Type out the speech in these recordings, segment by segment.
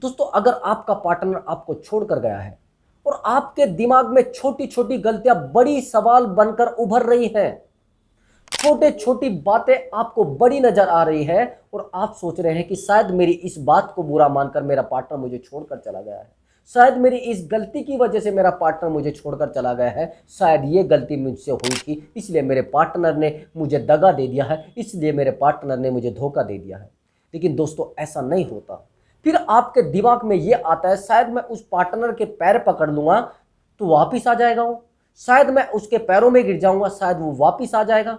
दोस्तों, अगर आपका पार्टनर आपको छोड़कर गया है और आपके दिमाग में छोटी छोटी गलतियां बड़ी सवाल बनकर उभर रही हैं, छोटे छोटी बातें आपको बड़ी नजर आ रही है और आप सोच रहे हैं कि शायद मेरी इस बात को बुरा मानकर मेरा पार्टनर मुझे छोड़कर चला गया है, शायद मेरी इस गलती की वजह से मेरा पार्टनर मुझे छोड़कर चला गया है, शायद ये गलती मुझसे हुई थी इसलिए मेरे पार्टनर ने मुझे दगा दे दिया है, इसलिए मेरे पार्टनर ने मुझे धोखा दे दिया है। लेकिन दोस्तों, ऐसा नहीं होता। फिर आपके दिमाग में ये आता है, शायद मैं उस पार्टनर के पैर पकड़ लूंगा तो वापिस आ जाएगा वो, शायद मैं उसके पैरों में गिर जाऊंगा शायद वो वापिस आ जाएगा,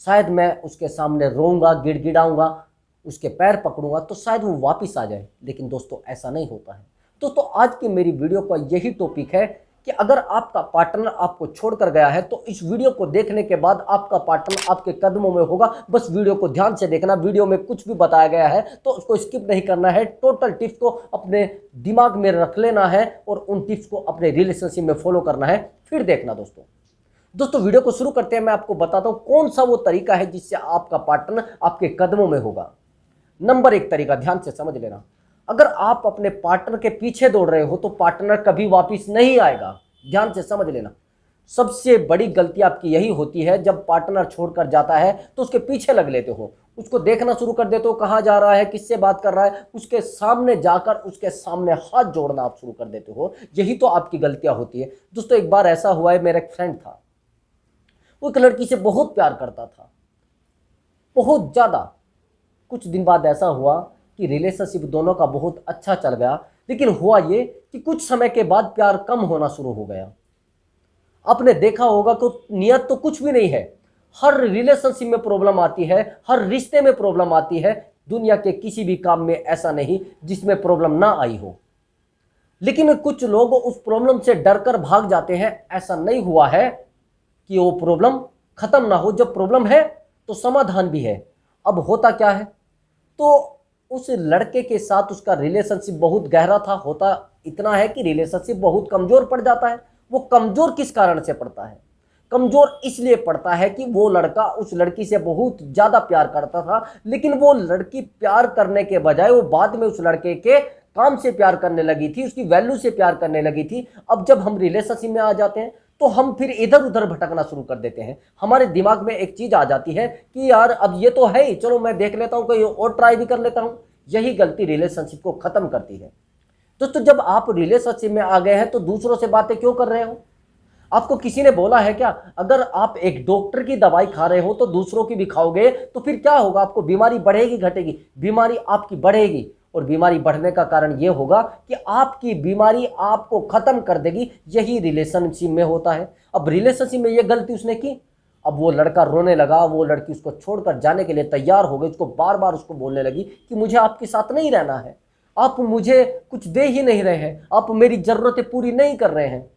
शायद मैं उसके सामने रोऊंगा गिड़गिड़ाऊंगा, उसके पैर पकड़ूंगा तो शायद वो वापिस आ जाए। लेकिन दोस्तों, ऐसा नहीं होता है। दोस्तों, आज की मेरी वीडियो का यही टॉपिक है कि अगर आपका पार्टनर आपको छोड़कर गया है तो इस वीडियो को देखने के बाद आपका पार्टनर आपके कदमों में होगा। बस वीडियो को ध्यान से देखना, वीडियो में कुछ भी बताया गया है तो उसको स्किप नहीं करना है, टोटल टिप्स को अपने दिमाग में रख लेना है और उन टिप्स को अपने रिलेशनशिप में फॉलो करना है, फिर देखना। दोस्तों, वीडियो को शुरू करते हैं। मैं आपको बताता हूं कौन सा वो तरीका है जिससे आपका पार्टनर आपके कदमों में होगा। नंबर 1 तरीका, ध्यान से समझ लेना। अगर आप अपने पार्टनर के पीछे दौड़ रहे हो तो पार्टनर कभी वापस नहीं आएगा। ध्यान से समझ लेना। सबसे बड़ी गलती आपकी यही होती है, जब पार्टनर छोड़कर जाता है तो उसके पीछे लग लेते हो, उसको देखना शुरू कर देते हो, कहाँ जा रहा है, किससे बात कर रहा है, उसके सामने जाकर उसके सामने हाथ जोड़ना आप शुरू कर देते हो। यही तो आपकी गलतियां होती है। दोस्तों, एक बार ऐसा हुआ है, मेरा एक फ्रेंड था, वो एक लड़की से बहुत प्यार करता था, बहुत ज़्यादा। कुछ दिन बाद ऐसा हुआ कि रिलेशनशिप दोनों का बहुत अच्छा चल गया, लेकिन हुआ ये कि कुछ समय के बाद प्यार कम होना शुरू हो गया। आपने देखा होगा कि नियत तो कुछ भी नहीं है, हर रिलेशनशिप में प्रॉब्लम आती है, हर रिश्ते में प्रॉब्लम आती है। दुनिया के किसी भी काम में ऐसा नहीं जिसमें प्रॉब्लम ना आई हो। लेकिन कुछ लोग उस प्रॉब्लम से डरकर भाग जाते हैं। ऐसा नहीं हुआ है कि वो प्रॉब्लम खत्म ना हो, जब प्रॉब्लम है तो समाधान भी है। अब होता क्या है, तो उस लड़के के साथ उसका रिलेशनशिप बहुत गहरा था। होता इतना है कि रिलेशनशिप बहुत कमजोर पड़ जाता है। वो कमजोर किस कारण से पड़ता है? कमजोर इसलिए पड़ता है कि वो लड़का उस लड़की से बहुत ज्यादा प्यार करता था, लेकिन वो लड़की प्यार करने के बजाय वो बाद में उस लड़के के काम से प्यार करने लगी थी, उसकी वैल्यू से प्यार करने लगी थी। अब जब हम रिलेशनशिप में आ जाते हैं तो हम फिर इधर उधर भटकना शुरू कर देते हैं। हमारे दिमाग में एक चीज आ जाती है कि यार अब ये तो है ही, चलो मैं देख लेता हूं, कोई और ट्राई भी कर लेता हूं। यही गलती रिलेशनशिप को खत्म करती है। दोस्तों, जब आप रिलेशनशिप में आ गए हैं तो दूसरों से बातें क्यों कर रहे हो? आपको किसी ने बोला है क्या? अगर आप एक डॉक्टर की दवाई खा रहे हो तो दूसरों की भी खाओगे तो फिर क्या होगा? आपको बीमारी बढ़ेगी घटेगी? बीमारी आपकी बढ़ेगी, और बीमारी बढ़ने का कारण यह होगा कि आपकी बीमारी आपको खत्म कर देगी। यही रिलेशनशिप में होता है। अब रिलेशनशिप में यह गलती उसने की, अब वो लड़का रोने लगा, वो लड़की उसको छोड़कर जाने के लिए तैयार हो गई, उसको बार बार उसको बोलने लगी कि मुझे आपके साथ नहीं रहना है, आप मुझे कुछ दे ही नहीं रहे हैं, आप मेरी ज़रूरतें पूरी नहीं कर रहे हैं।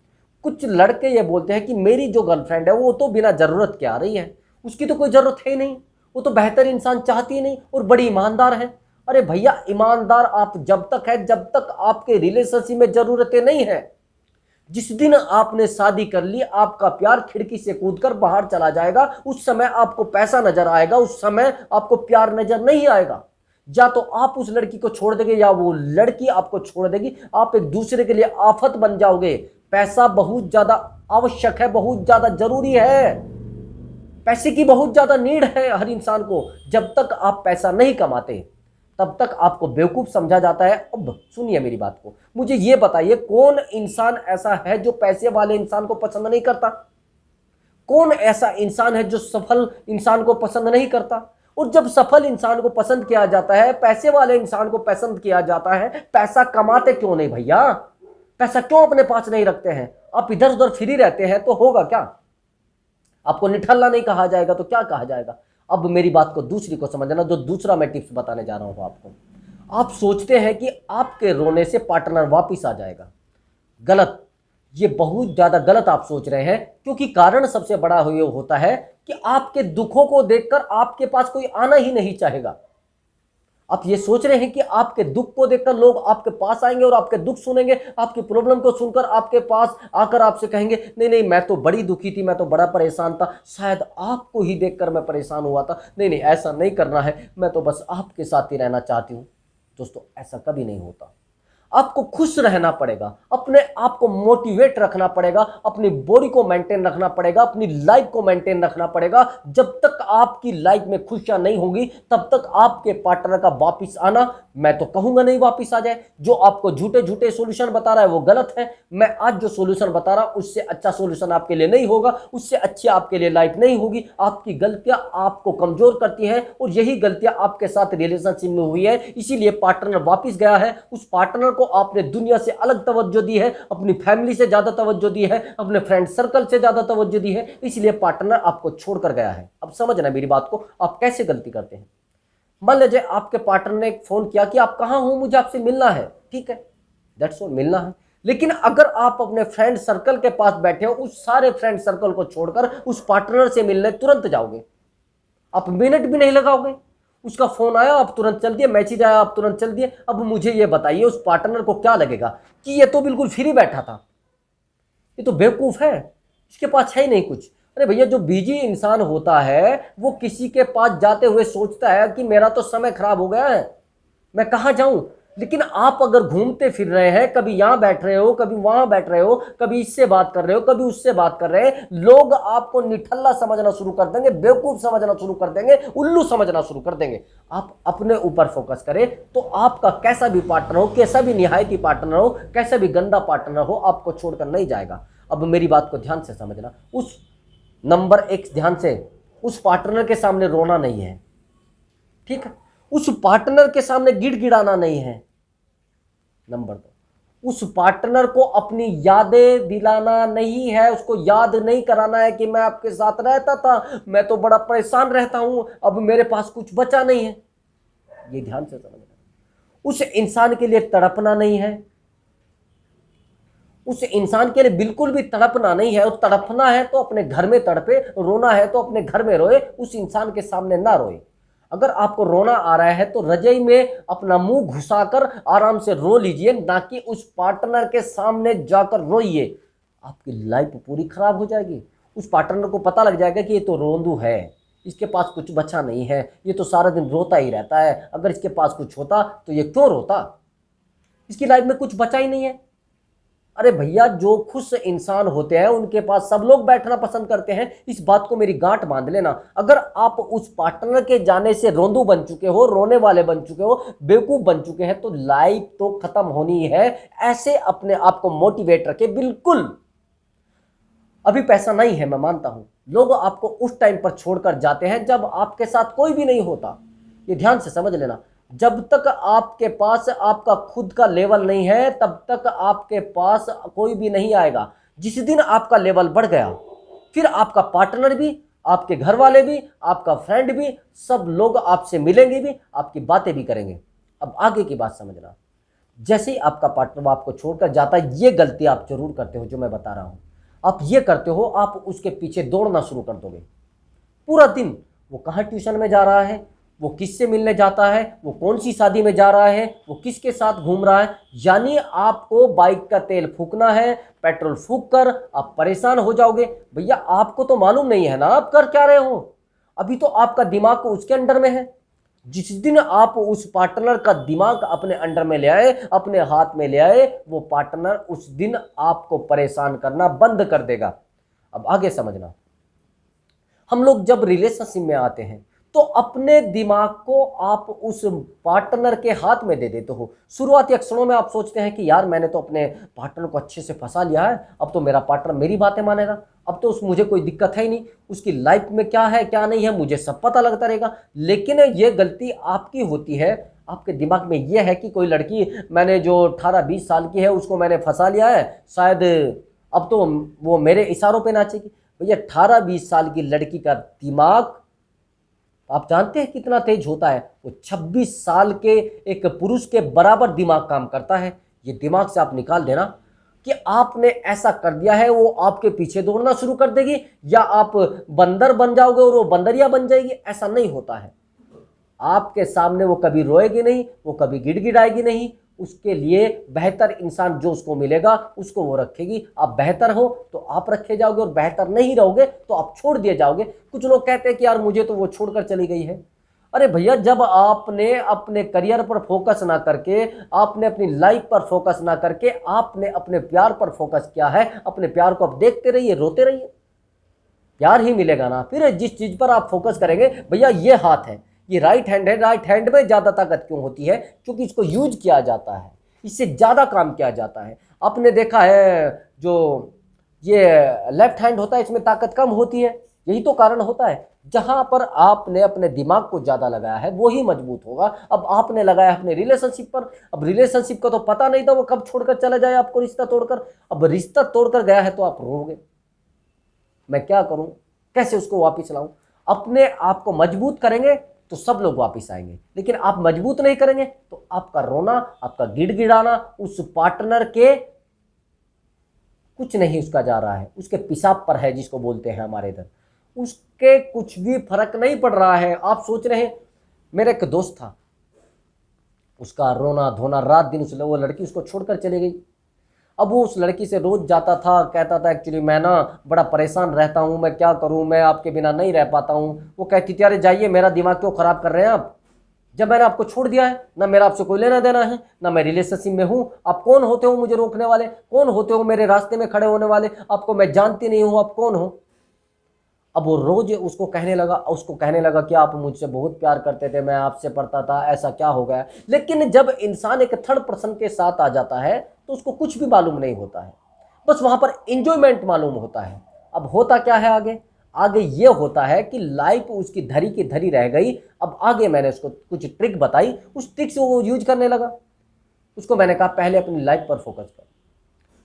कुछ लड़के ये बोलते हैं कि मेरी जो गर्लफ्रेंड है वो तो बिना ज़रूरत के आ रही है, उसकी तो कोई ज़रूरत है ही नहीं, वो तो बेहतर इंसान चाहती ही नहीं और बड़ी ईमानदार है। अरे भैया, ईमानदार आप जब तक है जब तक आपके रिलेशनशिप में ज़रूरतें नहीं है। जिस दिन आपने शादी कर ली, आपका प्यार खिड़की से कूदकर बाहर चला जाएगा। उस समय आपको पैसा नजर आएगा, उस समय आपको प्यार नजर नहीं आएगा। या तो आप उस लड़की को छोड़ देंगे या वो लड़की आपको छोड़ देगी। आप एक दूसरे के लिए आफत बन जाओगे। पैसा बहुत ज्यादा आवश्यक है, बहुत ज्यादा जरूरी है। पैसे की बहुत ज्यादा नीड है हर इंसान को। जब तक आप पैसा नहीं कमाते तब तक आपको बेवकूफ समझा जाता है। अब सुनिए मेरी बात को, मुझे ये बताइए कौन इंसान ऐसा है जो पैसे वाले इंसान को पसंद नहीं करता? कौन ऐसा इंसान है जो सफल इंसान को पसंद नहीं करता? और जब सफल इंसान को पसंद किया जाता है, पैसे वाले इंसान को पसंद किया जाता है, पैसा कमाते क्यों नहीं भैया? पैसा क्यों अपने पास नहीं रखते हैं? आप इधर उधर फ्री रहते हैं तो होगा क्या? आपको निठल्ला नहीं कहा जाएगा तो क्या कहा जाएगा? अब मेरी बात को दूसरी को समझना, जो दूसरा मैं टिप्स बताने जा रहा हूं आपको। आप सोचते हैं कि आपके रोने से पार्टनर वापिस आ जाएगा। गलत, ये बहुत ज्यादा गलत आप सोच रहे हैं, क्योंकि कारण सबसे बड़ा ये होता है कि आपके दुखों को देखकर आपके पास कोई आना ही नहीं चाहेगा। आप ये सोच रहे हैं कि आपके दुख को देखकर लोग आपके पास आएंगे और आपके दुख सुनेंगे, आपकी प्रॉब्लम को सुनकर आपके पास आकर आपसे कहेंगे नहीं नहीं मैं तो बड़ी दुखी थी, मैं तो बड़ा परेशान था, शायद आपको ही देखकर मैं परेशान हुआ था, नहीं नहीं ऐसा नहीं करना है, मैं तो बस आपके साथ ही रहना चाहती हूँ। दोस्तों, ऐसा कभी नहीं होता। आपको खुश रहना पड़ेगा, अपने आप को मोटिवेट रखना पड़ेगा, अपनी बॉडी को मेंटेन रखना पड़ेगा, अपनी लाइफ को मेंटेन रखना पड़ेगा। जब तक आपकी लाइफ में खुशियां नहीं होंगी तब तक आपके पार्टनर का वापिस आना, मैं तो कहूंगा नहीं वापिस आ जाए। जो आपको झूठे झूठे सॉल्यूशन बता रहा है वो गलत है। मैं आज जो सॉल्यूशन बता रहा हूं उससे अच्छा सॉल्यूशन आपके लिए नहीं होगा, उससे अच्छी आपके लिए लाइफ नहीं होगी। आपकी गलतियां आपको कमजोर करती हैं और यही गलतियां आपके साथ रिलेशनशिप में हुई है, इसीलिए पार्टनर वापिस गया है। उस पार्टनर को आपने दुनिया से अलग तवज्जो दी है, अपनी फैमिली से ज्यादा तवज्जो दी है, अपने फ्रेंड सर्कल से ज्यादा तवज्जो दी है, इसलिए पार्टनर आपको छोड़कर गया है। अब समझना मेरी बात को, आप कैसे गलती करते हैं। मान लीजिए आपके पार्टनर ने एक फोन किया कि आप कहां हो, मुझे आपसे मिलना है, ठीक है, दैट्स ऑल, मिलना है। लेकिन अगर आप अपने फ्रेंड सर्कल के पास बैठे हो, उस सारे फ्रेंड सर्कल को छोड़कर उस पार्टनर से मिलने तुरंत जाओगे, आप मिनट भी नहीं लगाओगे। उसका फोन आया आप तुरंत चल दिए, मैसेज आया आप तुरंत चल दिए। अब मुझे ये बताइए उस पार्टनर को क्या लगेगा कि ये तो बिल्कुल फ्री बैठा था, ये तो बेवकूफ है, इसके पास है ही नहीं कुछ। अरे भैया, जो बिजी इंसान होता है वो किसी के पास जाते हुए सोचता है कि मेरा तो समय खराब हो गया है, मैं कहाँ जाऊं। लेकिन आप अगर घूमते फिर रहे हैं, कभी यहां बैठ रहे हो, कभी वहां बैठ रहे हो, कभी इससे बात कर रहे हो, कभी उससे बात कर रहे हैं, लोग आपको निठल्ला समझना शुरू कर देंगे, बेवकूफ समझना शुरू कर देंगे, उल्लू समझना शुरू कर देंगे। आप अपने ऊपर फोकस करें तो आपका कैसा भी पार्टनर हो, कैसा भी निहायती पार्टनर हो, कैसा भी गंदा पार्टनर हो, आपको छोड़कर नहीं जाएगा। अब मेरी बात को ध्यान से समझना। उस नंबर एक, ध्यान से, उस पार्टनर के सामने रोना नहीं है, ठीक है, उस पार्टनर के सामने गिड़गिड़ाना नहीं है। नंबर दो, उस पार्टनर को अपनी यादें दिलाना नहीं है, उसको याद नहीं कराना है कि मैं आपके साथ रहता था, मैं तो बड़ा परेशान रहता हूं, अब मेरे पास कुछ बचा नहीं है। ये ध्यान से समझना। उस इंसान के लिए तड़पना नहीं है, उस इंसान के लिए बिल्कुल भी तड़पना नहीं है। और तड़पना है तो अपने घर में तड़पे, रोना है तो अपने घर में रोए, उस इंसान के सामने ना रोए। अगर आपको रोना आ रहा है तो रजाई में अपना मुंह घुसाकर आराम से रो लीजिए, ना कि उस पार्टनर के सामने जाकर रोइए। आपकी लाइफ पूरी खराब हो जाएगी। उस पार्टनर को पता लग जाएगा कि ये तो रोंदू है, इसके पास कुछ बचा नहीं है, ये तो सारा दिन रोता ही रहता है, अगर इसके पास कुछ होता तो ये क्यों रोता, इसकी लाइफ में कुछ बचा ही नहीं है। अरे भैया, जो खुश इंसान होते हैं उनके पास सब लोग बैठना पसंद करते हैं, इस बात को मेरी गांठ बांध लेना। अगर आप उस पार्टनर के जाने से रोंदू बन चुके हो, रोने वाले बन चुके हो, बेवकूफ बन चुके हैं, तो लाइफ तो खत्म होनी है। ऐसे अपने आप को मोटिवेट रखे। बिल्कुल अभी पैसा नहीं है, मैं मानता हूं, लोग आपको उस टाइम पर छोड़कर जाते हैं जब आपके साथ कोई भी नहीं होता। ये ध्यान से समझ लेना। जब तक आपके पास आपका खुद का लेवल नहीं है तब तक आपके पास कोई भी नहीं आएगा। जिस दिन आपका लेवल बढ़ गया, फिर आपका पार्टनर भी, आपके घर वाले भी, आपका फ्रेंड भी, सब लोग आपसे मिलेंगे भी, आपकी बातें भी करेंगे। अब आगे की बात समझना। जैसे ही आपका पार्टनर आपको छोड़कर जाता है, ये गलती आप जरूर करते हो जो मैं बता रहा हूं। आप ये करते हो, आप उसके पीछे दौड़ना शुरू कर दोगे पूरा दिन। वो कहाँ ट्यूशन में जा रहा है, वो किससे मिलने जाता है, वो कौन सी शादी में जा रहा है, वो किसके साथ घूम रहा है। यानी आपको बाइक का तेल फूकना है, पेट्रोल फूक कर आप परेशान हो जाओगे। भैया, आपको तो मालूम नहीं है ना आप कर क्या रहे हो, अभी तो आपका दिमाग को उसके अंडर में है। जिस दिन आप उस पार्टनर का दिमाग अपने अंडर में ले आए, अपने हाथ में ले आए, वो पार्टनर उस दिन आपको परेशान करना बंद कर देगा। अब आगे समझना। हम लोग जब रिलेशनशिप में आते हैं तो अपने दिमाग को आप उस पार्टनर के हाथ में दे देते हो। शुरुआती क्षणों में आप सोचते हैं कि यार मैंने तो अपने पार्टनर को अच्छे से फंसा लिया है, अब तो मेरा पार्टनर मेरी बातें मानेगा, अब तो मुझे कोई दिक्कत है ही नहीं, उसकी लाइफ में क्या है क्या नहीं है मुझे सब पता लगता रहेगा। लेकिन ये गलती आपकी होती है। आपके दिमाग में यह है कि कोई लड़की मैंने जो 18-20 साल की है उसको मैंने फंसा लिया है, शायद अब तो वो मेरे इशारों पे नाचेगी। भैया, 18-20 साल की लड़की का दिमाग आप जानते हैं कितना तेज होता है? वो 26 साल के एक पुरुष के बराबर दिमाग काम करता है। ये दिमाग से आप निकाल देना कि आपने ऐसा कर दिया है, वो आपके पीछे दौड़ना शुरू कर देगी या आप बंदर बन जाओगे और वो बंदरिया बन जाएगी। ऐसा नहीं होता है। आपके सामने वो कभी रोएगी नहीं, वो कभी गिड़गिड़ाएगी नहीं। उसके लिए बेहतर इंसान जो उसको मिलेगा उसको वो रखेगी। आप बेहतर हो तो आप रखे जाओगे और बेहतर नहीं रहोगे तो आप छोड़ दिए जाओगे। कुछ लोग कहते हैं कि यार मुझे तो वो छोड़कर चली गई है। अरे भैया, जब आपने अपने करियर पर फोकस ना करके, आपने अपनी लाइफ पर फोकस ना करके, आपने अपने प्यार पर फोकस किया है, अपने प्यार को आप देखते रहिए, रोते रहिए, प्यार ही मिलेगा ना। फिर जिस चीज पर आप फोकस करेंगे, भैया ये हाथ है, ये राइट हैंड है, राइट हैंड में ज्यादा ताकत क्यों होती है? क्योंकि इसको यूज किया जाता है, इससे ज्यादा काम किया जाता है। आपने देखा है जो ये लेफ्ट हैंड होता है, इसमें ताकत कम होती है, यही तो कारण होता है। जहां पर आपने अपने दिमाग को ज्यादा लगाया है वो ही मजबूत होगा। अब आपने लगाया अपने रिलेशनशिप पर, अब रिलेशनशिप का तो पता नहीं था वो कब छोड़कर चला जाए आपको, रिश्ता तोड़कर। अब रिश्ता तोड़कर गया है तो आप रोगे, मैं क्या करूं, कैसे उसको वापस लाऊं? अपने आप को मजबूत करेंगे तो सब लोग वापस आएंगे, लेकिन आप मजबूत नहीं करेंगे तो आपका रोना, आपका गिड़गिड़ाना उस पार्टनर के कुछ नहीं उसका जा रहा है, उसके पेशाब पर है जिसको बोलते हैं हमारे इधर, उसके कुछ भी फर्क नहीं पड़ रहा है। आप सोच रहे हैं, मेरा एक दोस्त था, उसका रोना धोना रात दिन, वो लड़की उसको छोड़कर चली गई। अब वो उस लड़की से रोज जाता था, कहता था एक्चुअली मैं ना बड़ा परेशान रहता हूँ, मैं क्या करूँ, मैं आपके बिना नहीं रह पाता हूँ। वो कहती थी अरे जाइए, मेरा दिमाग क्यों खराब कर रहे हैं आप, जब मैंने आपको छोड़ दिया है, ना मेरा आपसे कोई लेना देना है, ना मैं रिलेशनशिप में हूँ, आप कौन होते हो मुझे रोकने वाले, कौन होते हो मेरे रास्ते में खड़े होने वाले, आपको मैं जानती नहीं हूँ, आप कौन हो। अब वो रोज उसको कहने लगा कि आप मुझसे बहुत प्यार करते थे, मैं आपसे पढ़ता था, ऐसा क्या हो गया। लेकिन जब इंसान एक थर्ड पर्सन के साथ आ जाता है तो उसको कुछ भी मालूम नहीं होता है, बस वहां पर एंजॉयमेंट मालूम होता है। अब होता क्या है आगे? आगे ये होता है कि लाइफ उसकी धरी की धरी रह गई। अब आगे मैंने उसको कुछ ट्रिक बताई, उस ट्रिक से वो यूज करने लगा। उसको मैंने कहा पहले अपनी लाइफ पर फोकस कर।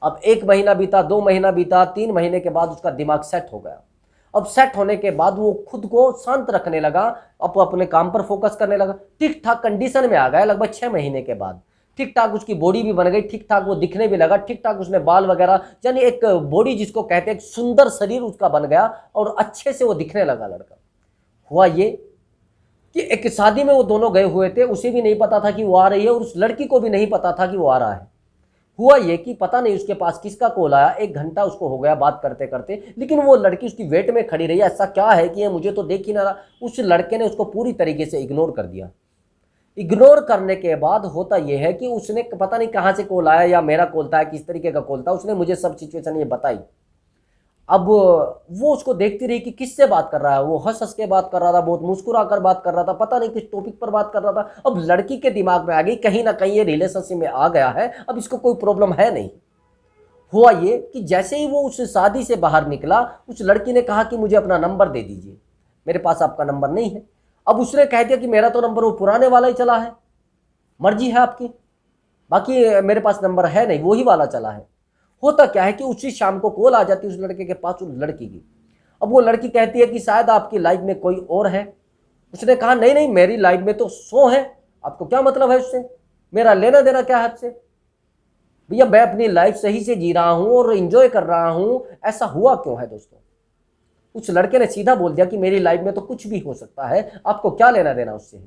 अब 1 महीना बीता, 2 महीना बीता, 3 महीने के बाद उसका दिमाग सेट हो गया। अब सेट होने के बाद वो खुद को शांत रखने लगा, अब अपने काम पर फोकस करने लगा, ठीक ठाक कंडीशन में आ गया। लगभग 6 महीने के बाद ठीक ठाक उसकी बॉडी भी बन गई, ठीक ठाक वो दिखने भी लगा, ठीक ठाक उसने बाल वगैरह, यानी एक बॉडी जिसको कहते हैं एक सुंदर शरीर उसका बन गया और अच्छे से वो दिखने लगा लड़का। हुआ ये कि एक शादी में वो दोनों गए हुए थे, उसे भी नहीं पता था कि वो आ रही है और उस लड़की को भी नहीं पता था कि वो आ रहा है। हुआ ये कि पता नहीं उसके पास किसका कॉल आया, 1 घंटा उसको हो गया बात करते करते, लेकिन वो लड़की उसकी वेट में खड़ी रही। ऐसा क्या है कि ये मुझे तो देख ही ना रहा। उस लड़के ने उसको पूरी तरीके से इग्नोर कर दिया। इग्नोर करने के बाद होता यह है कि उसने पता नहीं कहां से कॉल आया या मेरा कॉल था, किस तरीके का कॉल था, उसने मुझे सब सिचुएशन ये बताई। अब वो उसको देखती रही कि किससे बात कर रहा है, वो हंस हंस के बात कर रहा था, बहुत मुस्कुरा कर बात कर रहा था, पता नहीं किस टॉपिक पर बात कर रहा था। अब लड़की के दिमाग में आ गई कहीं ना कहीं ये रिलेशनशिप में आ गया है, अब इसको कोई प्रॉब्लम है नहीं। हुआ ये कि जैसे ही वो उस शादी से बाहर निकला, उस लड़की ने कहा कि मुझे अपना नंबर दे दीजिए, मेरे पास आपका नंबर नहीं है। अब उसने कह दिया कि मेरा तो नंबर वो पुराने वाला ही चला है, मर्जी है आपकी, बाकी मेरे पास नंबर है नहीं, वही वाला चला है। होता क्या है कि उसी शाम को कॉल आ जाती है उस लड़के के पास, उस लड़की की। अब वो लड़की कहती है कि शायद आपकी लाइफ में कोई और है। उसने कहा नहीं नहीं, मेरी लाइफ में तो 100 है, आपको क्या मतलब है उससे, मेरा लेना देना क्या है आपसे? भैया मैं अपनी लाइफ सही से जी रहा हूं और एंजॉय कर रहा हूं, ऐसा हुआ क्यों है दोस्तों? उस लड़के ने सीधा बोल दिया कि मेरी लाइफ में तो कुछ भी हो सकता है, आपको क्या लेना देना उससे,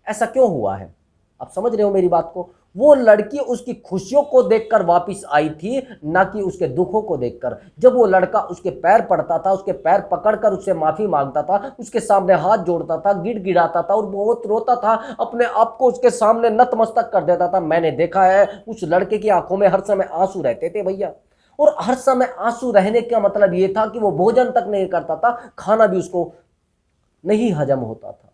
ऐसा क्यों हुआ है? आप समझ रहे हो मेरी बात को? वो लड़की उसकी खुशियों को देखकर वापस आई थी, ना कि उसके दुखों को देखकर। जब वो लड़का उसके पैर पड़ता था, उसके पैर पकड़कर उससे माफी मांगता था, उसके सामने हाथ जोड़ता था, गिड़गिड़ाता था और बहुत रोता था, अपने आप को उसके सामने नतमस्तक कर देता था, मैंने देखा है उस लड़के की आंखों में हर समय आंसू रहते थे भैया। और हर समय आंसू रहने का मतलब ये था कि वो भोजन तक नहीं करता था, खाना भी उसको नहीं हजम होता था।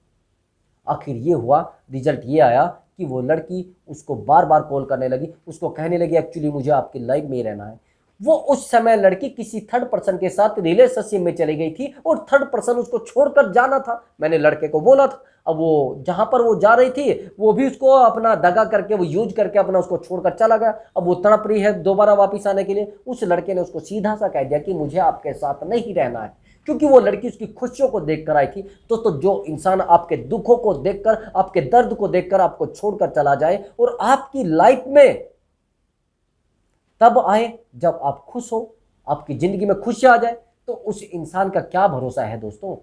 आखिर ये हुआ, रिजल्ट ये आया कि वो लड़की उसको बार बार कॉल करने लगी, उसको कहने लगी एक्चुअली मुझे आपकी लाइफ में ही रहना है। वो उस समय लड़की किसी थर्ड पर्सन के साथ रिलेशनशिप में चली गई थी और थर्ड पर्सन उसको छोड़कर जाना था। मैंने लड़के को बोला था, अब वो जहां पर वो जा रही थी वो भी उसको अपना दगा करके, वो यूज करके अपना उसको छोड़कर चला गया। अब वो तड़प रही है दोबारा वापिस आने के लिए। उस लड़के ने उसको सीधा सा कह दिया कि मुझे आपके साथ नहीं रहना है, क्योंकि वो लड़की उसकी खुशियों को देखकर आई थी। तो जो इंसान आपके दुखों को देखकर, आपके दर्द को देखकर आपको छोड़कर चला जाए और आपकी लाइफ में तब आए जब आप खुश हो, आपकी जिंदगी में खुशी आ जाए, तो उस इंसान का क्या भरोसा है दोस्तों?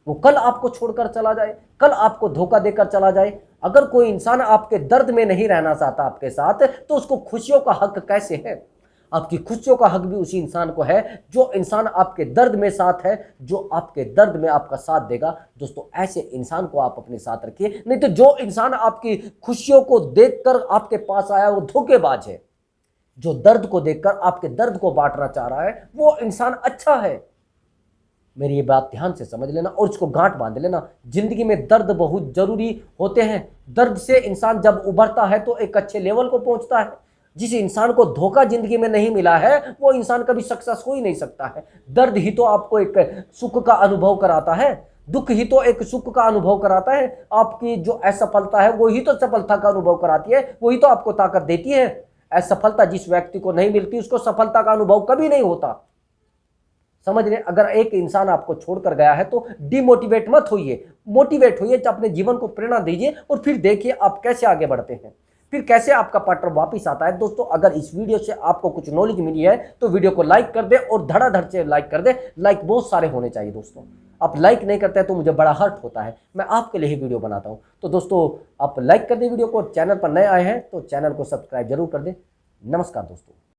वो कल आपको छोड़कर चला जाए, कल आपको धोखा देकर चला जाए। अगर कोई इंसान आपके दर्द में नहीं रहना चाहता आपके साथ, तो उसको खुशियों का हक कैसे है? आपकी खुशियों का हक भी उसी इंसान को है जो इंसान आपके दर्द में साथ है, जो आपके दर्द में आपका साथ देगा। दोस्तों ऐसे इंसान को आप अपने साथ रखिए, नहीं तो जो इंसान आपकी खुशियों को देखकर आपके पास आया वो धोखेबाज है। जो दर्द को देखकर आपके दर्द को बांटना चाह रहा है वो इंसान अच्छा है। मेरी ये बात ध्यान से समझ लेना और इसको गांठ बांध लेना। जिंदगी में दर्द बहुत जरूरी होते हैं। दर्द से इंसान जब उभरता है तो एक अच्छे लेवल को पहुंचता है। जिस इंसान को धोखा जिंदगी में नहीं मिला है वो इंसान कभी सक्सेस हो ही नहीं सकता है। दर्द ही तो आपको एक सुख का अनुभव कराता है, दुख ही तो एक सुख का अनुभव कराता है। आपकी जो असफलता है वो ही तो सफलता का अनुभव कराती है, वही तो आपको ताकत देती है। असफलता जिस व्यक्ति को नहीं मिलती उसको सफलता का अनुभव कभी नहीं होता। समझ रहे? अगर एक इंसान आपको छोड़कर गया है तो डिमोटिवेट मत होइए, मोटिवेट होइए, अपने जीवन को प्रेरणा दीजिए और फिर देखिए आप कैसे आगे बढ़ते हैं, फिर कैसे आपका पार्टनर वापस आता है। दोस्तों अगर इस वीडियो से आपको कुछ नॉलेज मिली है तो वीडियो को लाइक कर दे और धड़ाधड़ से लाइक कर दे। लाइक बहुत सारे होने चाहिए दोस्तों, आप लाइक नहीं करते हैं तो मुझे बड़ा हर्ट होता है। मैं आपके लिए ही वीडियो बनाता हूं। तो दोस्तों आप लाइक कर दे वीडियो को, चैनल पर नए आए हैं तो चैनल को सब्सक्राइब जरूर कर दे। नमस्कार दोस्तों।